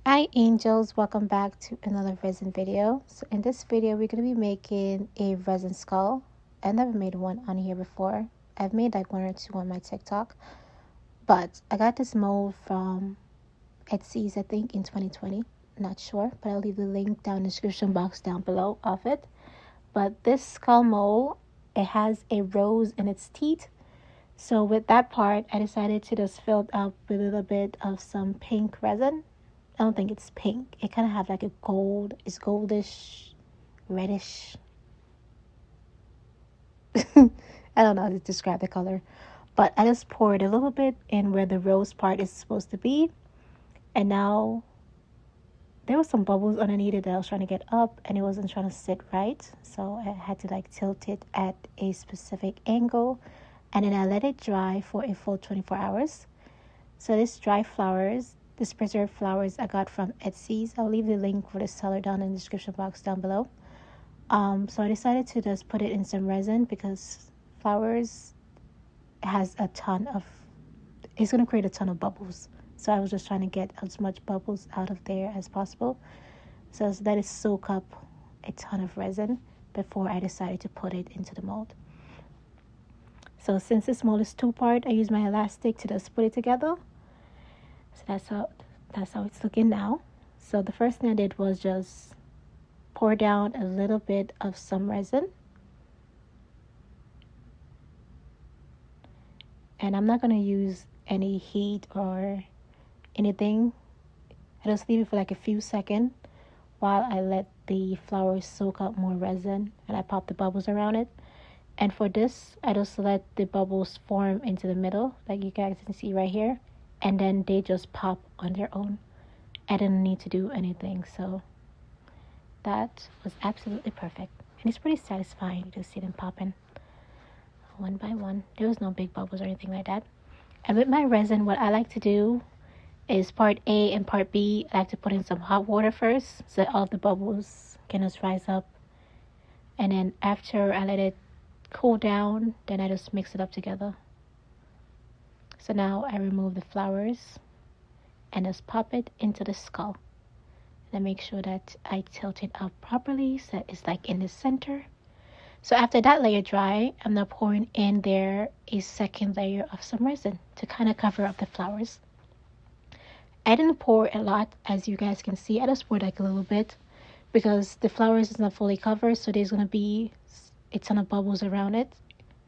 Hi angels, welcome back to another resin video. So in this video we're going to be making a resin skull. I've never made one on here before. I've made like one or two on my TikTok, but I got this mold from Etsy's, I think in 2020, not sure, but I'll leave the link down in the description box down below of it. But this skull mold, it has a rose in its teeth. So with that part I decided to just fill it up with a little bit of some pink resin. I don't think it's pink. It kind of have like it's goldish, reddish. I don't know how to describe the color. But I just poured a little bit in where the rose part is supposed to be. And now there was some bubbles underneath it that I was trying to get up and it wasn't trying to sit right. So I had to like tilt it at a specific angle. And then I let it dry for a full 24 hours. So this preserved flowers I got from Etsy's. I'll leave the link for the seller down in the description box down below. So I decided to just put it in some resin because flowers has it's going to create a ton of bubbles. So I was just trying to get as much bubbles out of there as possible. So that it soak up a ton of resin before I decided to put it into the mold. So since this mold is two-part, I use my elastic to just put it together. So that's how it's looking now. So the first thing I did was just pour down a little bit of some resin. And I'm not going to use any heat or anything. I just leave it for like a few seconds while I let the flowers soak up more resin and I pop the bubbles around it. And for this, I just let the bubbles form into the middle, like you guys can see right here. And then they just pop on their own. I didn't need to do anything, so that was absolutely perfect. And it's pretty satisfying to see them popping one by one. There was no big bubbles or anything like that. And with my resin, what I like to do is part A and part B, I like to put in some hot water first so that all the bubbles can just rise up. And then after I let it cool down, then I just mix it up together. So now I remove the flowers and just pop it into the skull. And I make sure that I tilt it up properly so that it's like in the center. So after that layer dry, I'm now pouring in there a second layer of some resin to kind of cover up the flowers. I didn't pour a lot, as you guys can see. I just poured like a little bit because the flowers is not fully covered, so there's going to be a ton of bubbles around it.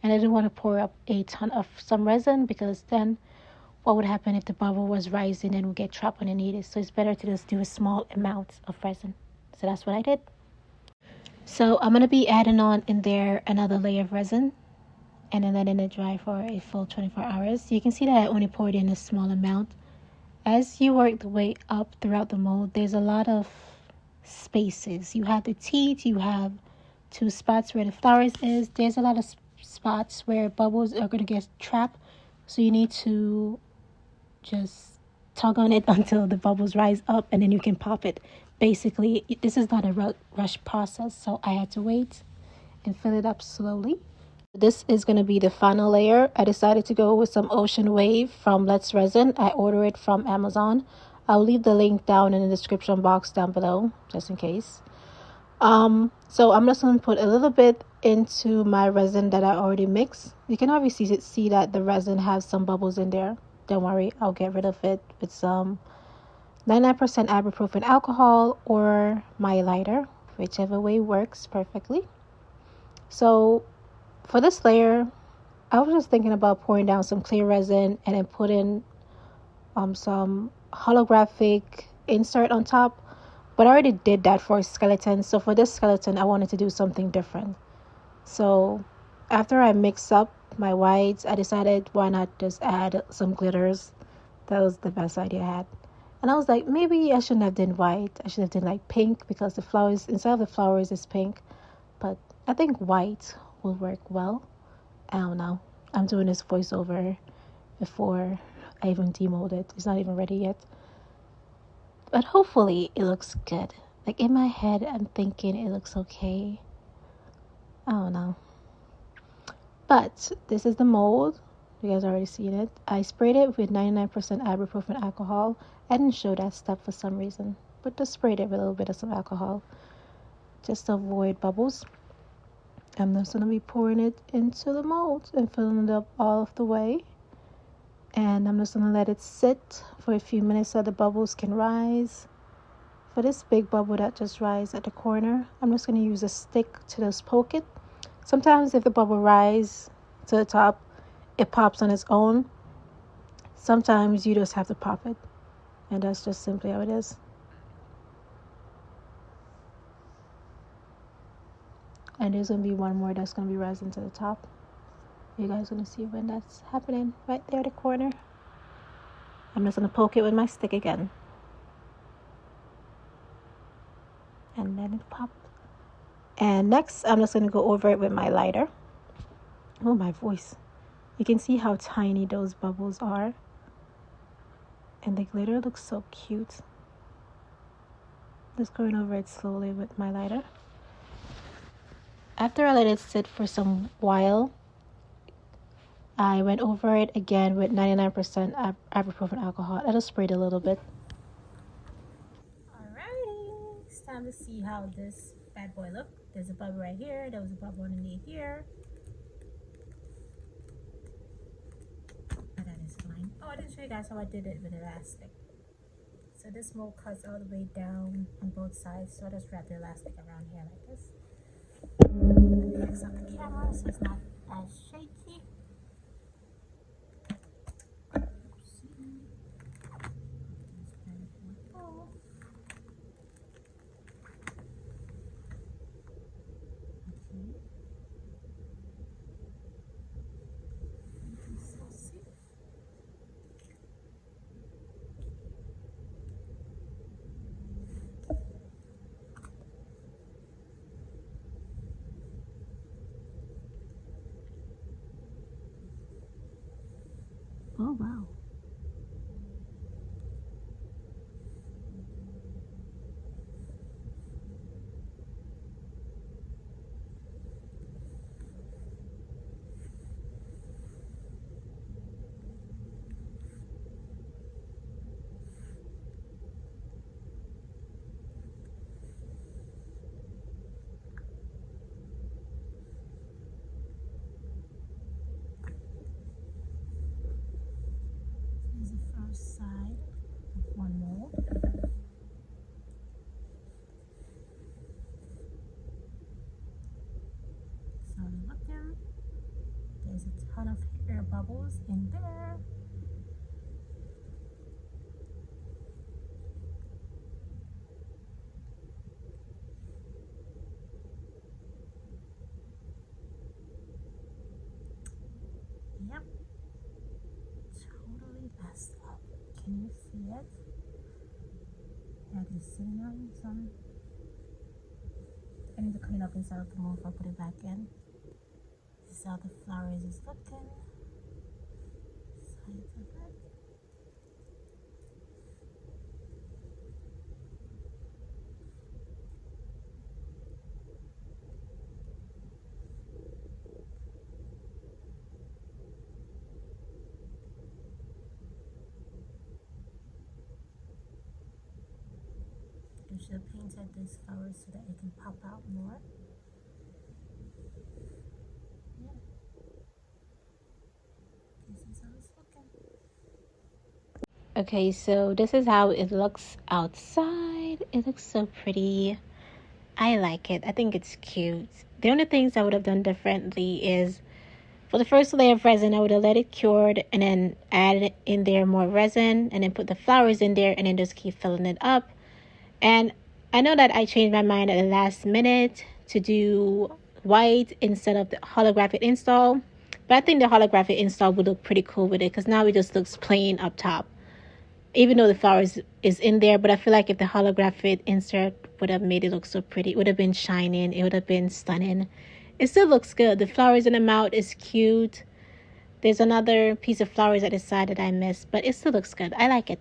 And I didn't want to pour up a ton of some resin because then what would happen if the bubble was rising and would get trapped underneath it. So it's better to just do a small amount of resin. So that's what I did. So I'm going to be adding on in there another layer of resin and then letting it dry for a full 24 hours. You can see that I only poured in a small amount. As you work the way up throughout the mold, there's a lot of spaces. You have the teeth, you have two spots where the flowers is. There's a lot of spots where bubbles are going to get trapped. So you need to just tug on it until the bubbles rise up and then you can pop it. Basically, this is not a rush process, so I had to wait and fill it up slowly. This is going to be the final layer. I decided to go with some Ocean Wave from Let's Resin. I ordered it from Amazon. I'll leave the link down in the description box down below, just in case. So I'm just going to put a little bit into my resin that I already mixed. You can obviously see that the resin has some bubbles in there. Don't worry, I'll get rid of it with some 99% ibuprofen alcohol or my lighter, whichever way works perfectly. So for this layer, I was just thinking about pouring down some clear resin and then put in some holographic insert on top. But I already did that for a skeleton. So for this skeleton, I wanted to do something different. So after I mix up my whites, I decided why not just add some glitters. That was the best idea I had. And I was like, maybe I shouldn't have done white. I should have done like pink because the flowers, inside of the flowers is pink. But I think white will work well. I don't know. I'm doing this voiceover before I even demold it. It's not even ready yet. But hopefully it looks good. Like in my head, I'm thinking it looks okay. I don't know. But this is the mold. You guys already seen it. I sprayed it with 99% ibuprofen alcohol. I didn't show that step for some reason, but just sprayed it with a little bit of some alcohol just to avoid bubbles. I'm just going to be pouring it into the mold and filling it up all of the way. And I'm just going to let it sit for a few minutes so the bubbles can rise. For this big bubble that just rises at the corner, I'm just going to use a stick to just poke it. Sometimes if the bubble rises to the top, it pops on its own. Sometimes you just have to pop it. And that's just simply how it is. And there's going to be one more that's going to be rising to the top. You guys going to see when that's happening right there at the corner. I'm just going to poke it with my stick again. And then it popped. And next, I'm just going to go over it with my lighter. Oh, my voice. You can see how tiny those bubbles are. And the glitter looks so cute. Just going over it slowly with my lighter. After I let it sit for some while, I went over it again with 99% ibuprofen alcohol. I just sprayed a little bit. Alrighty, it's time to see how this bad boy looks. There's a bubble right here. There was a bubble underneath here. That is fine. Oh, I didn't show you guys how I did it with elastic. So this mold cuts all the way down on both sides. So I just wrap the elastic around here like this. Fix up the camera so it's not as shaky. Oh, wow. Side of one mold. So look there. There's a ton of air bubbles in there. Yep. Totally messed up. Can you see it? Yeah, it's sitting on some. I need to clean up inside of the mold before I put it back in. This is how the flowers is looking. Sides of it. You should have painted these flowers so that it can pop out more. Yeah. This is how it's looking. Okay, so this is how it looks outside. It looks so pretty. I like it. I think it's cute. The only things I would have done differently is for the first layer of resin, I would have let it cured and then add in there more resin and then put the flowers in there and then just keep filling it up. And I know that I changed my mind at the last minute to do white instead of the holographic install. But I think the holographic install would look pretty cool with it because now it just looks plain up top. Even though the flowers is in there, but I feel like if the holographic insert would have made it look so pretty, it would have been shining, it would have been stunning. It still looks good. The flowers in the mouth is cute. There's another piece of flowers at the side that I missed, but it still looks good. I like it.